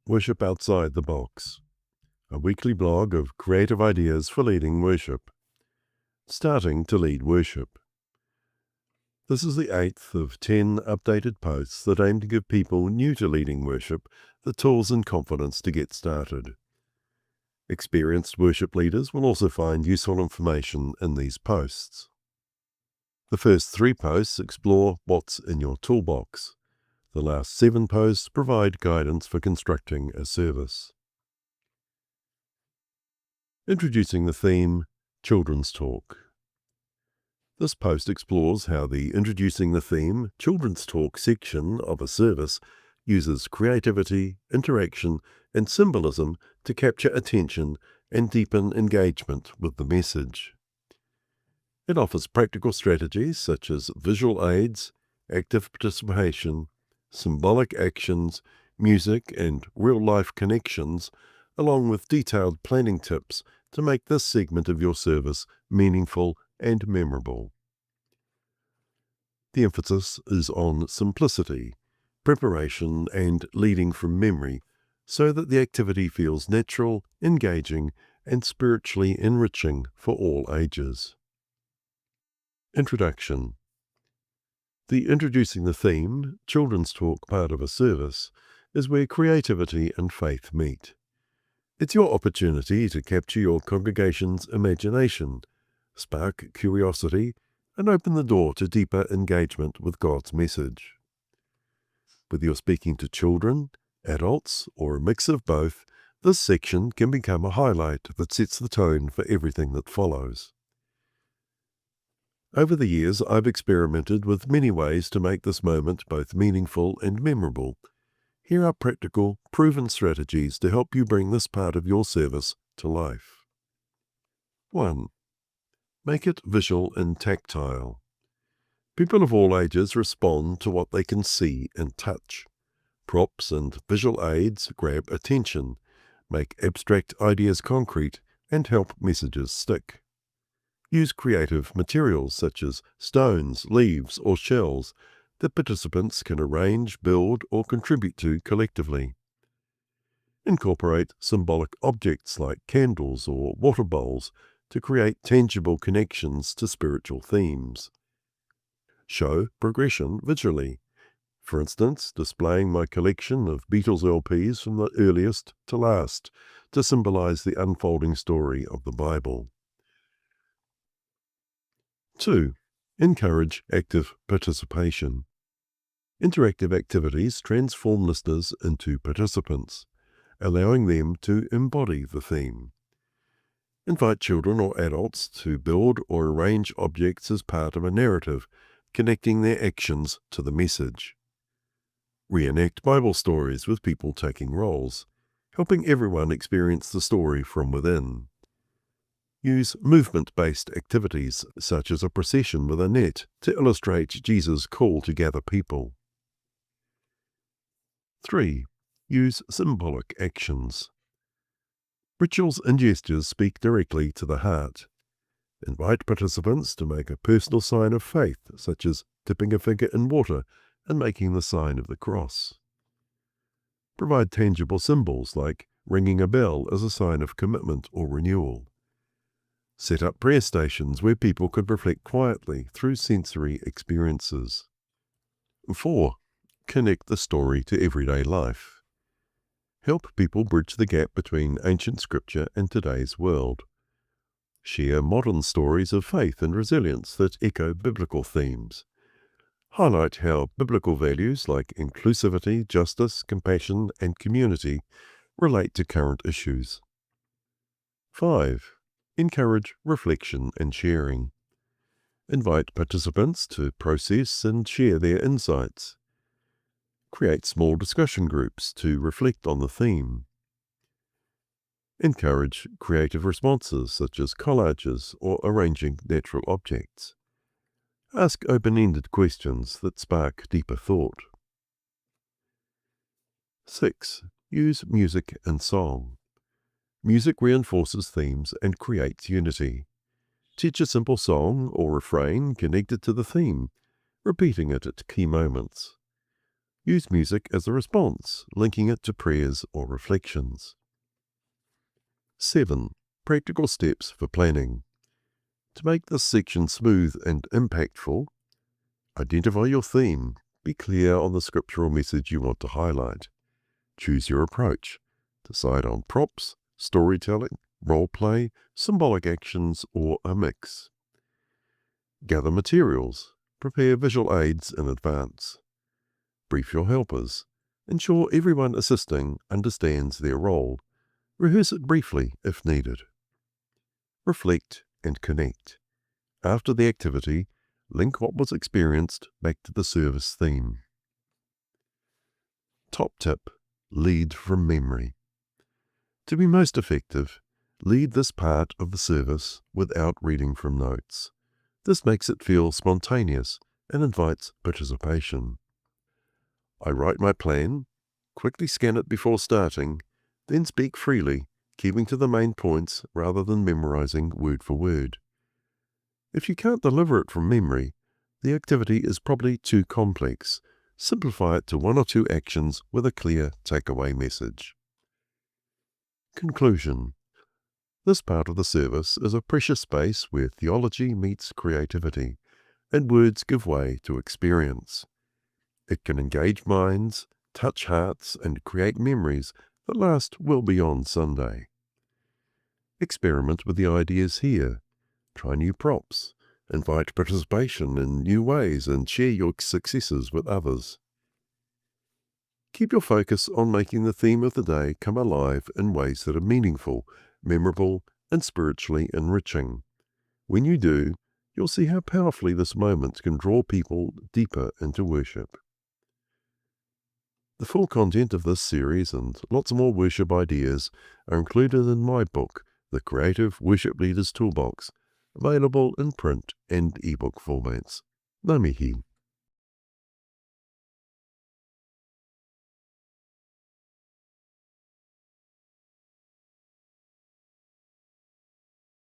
Worship Outside the Box, a weekly blog of creative ideas for leading worship. Starting to lead worship. This is the 8th of 10 updated posts that aim to give people new to leading worship the tools and confidence to get started. Experienced worship leaders will also find useful information in these posts. The first 3 posts explore what's in your toolbox. The last 7 posts provide guidance for constructing a service. Introducing the theme, Children's Talk. This post explores how the Introducing the Theme, Children's Talk section of a service uses creativity, interaction, and symbolism to capture attention and deepen engagement with the message. It offers practical strategies such as visual aids, active participation, symbolic actions, music, and real-life connections, along with detailed planning tips to make this segment of your service meaningful and memorable. The emphasis is on simplicity, preparation, and leading from memory, so that the activity feels natural, engaging, and spiritually enriching for all ages. Introduction. The Introducing the Theme, Children's Talk part of a service is where creativity and faith meet. It's your opportunity to capture your congregation's imagination, spark curiosity, and open the door to deeper engagement with God's message. Whether you're speaking to children, adults, or a mix of both, this section can become a highlight that sets the tone for everything that follows. Over the years, I've experimented with many ways to make this moment both meaningful and memorable. Here are practical, proven strategies to help you bring this part of your service to life. 1. Make it visual and tactile. People of all ages respond to what they can see and touch. Props and visual aids grab attention, make abstract ideas concrete, and help messages stick. Use creative materials such as stones, leaves, or shells that participants can arrange, build, or contribute to collectively. Incorporate symbolic objects like candles or water bowls to create tangible connections to spiritual themes. Show progression visually. For instance, displaying my collection of Beatles LPs from the earliest to last to symbolize the unfolding story of the Bible. 2. Encourage active participation. Interactive activities transform listeners into participants, allowing them to embody the theme. Invite children or adults to build or arrange objects as part of a narrative, connecting their actions to the message. Reenact Bible stories with people taking roles, helping everyone experience the story from within. Use movement-based activities, such as a procession with a net, to illustrate Jesus' call to gather people. 3. Use symbolic actions. Rituals and gestures speak directly to the heart. Invite participants to make a personal sign of faith, such as dipping a finger in water and making the sign of the cross. Provide tangible symbols like ringing a bell as a sign of commitment or renewal. Set up prayer stations where people could reflect quietly through sensory experiences. 4. Connect the story to everyday life. Help people bridge the gap between ancient scripture and today's world. Share modern stories of faith and resilience that echo biblical themes. Highlight how biblical values like inclusivity, justice, compassion, and community relate to current issues. 5. Encourage reflection and sharing. Invite participants to process and share their insights. Create small discussion groups to reflect on the theme. Encourage creative responses such as collages or arranging natural objects. Ask open-ended questions that spark deeper thought. 6. Use music and song. Music reinforces themes and creates unity. Teach a simple song or refrain connected to the theme, repeating it at key moments. Use music as a response, linking it to prayers or reflections. 7. Practical steps for planning. To make this section smooth and impactful, identify your theme. Be clear on the scriptural message you want to highlight. Choose your approach. Decide on props, storytelling, role play, symbolic actions, or a mix. Gather materials. Prepare visual aids in advance. Brief your helpers. Ensure everyone assisting understands their role. Rehearse it briefly if needed. Reflect and connect. After the activity, link what was experienced back to the service theme. Top tip: lead from memory. To be most effective, lead this part of the service without reading from notes. This makes it feel spontaneous and invites participation. I write my plan, quickly scan it before starting, then speak freely, keeping to the main points rather than memorizing word for word. If you can't deliver it from memory, the activity is probably too complex. Simplify it to 1 or 2 actions with a clear takeaway message. Conclusion. This part of the service is a precious space where theology meets creativity, and words give way to experience. It can engage minds, touch hearts, and create memories that last well beyond Sunday. Experiment with the ideas here. Try new props. Invite participation in new ways and share your successes with others. Keep your focus on making the theme of the day come alive in ways that are meaningful, memorable, and spiritually enriching. When you do, you'll see how powerfully this moment can draw people deeper into worship. The full content of this series and lots more worship ideas are included in my book, The Creative Worship Leaders Toolbox, available in print and ebook formats. Ngā mihi.